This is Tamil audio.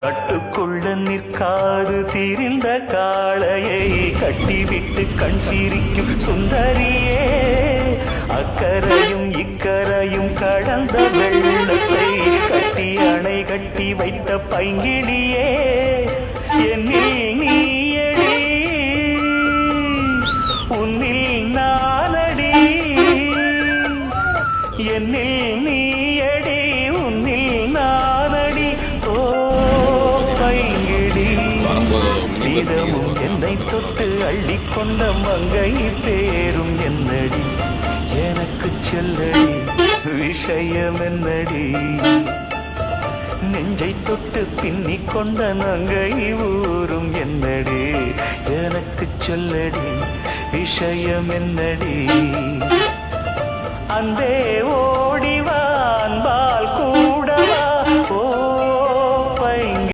கட்டுக்குள்ள நிற்காது தீரிந்த காளையை கட்டிவிட்டு கண் சிரிக்கும் சுந்தரியே, அக்கரையும் இக்கரையும் கடந்த வெள்ளத்தை கட்டி அணை கட்டி வைத்த பைங்கிளியே, என்னில் நீயடி உன்னில் நானடி, என்னில் நீயடி உன்னில் நானடி. ஓ பைங்கிடி, நிதமும் என்னை தொட்டு அள்ளிக்கொண்ட மங்கை பேரும் என்னடி, எனக்கு சொல்லடி விஷயம் என்னடி, நெஞ்சை தொட்டு பின்னிக் கொண்ட நங்கை ஊரும் என்னடி, எனக்கு சொல்லடி விஷயம் என்னடி. அந்தே ஓ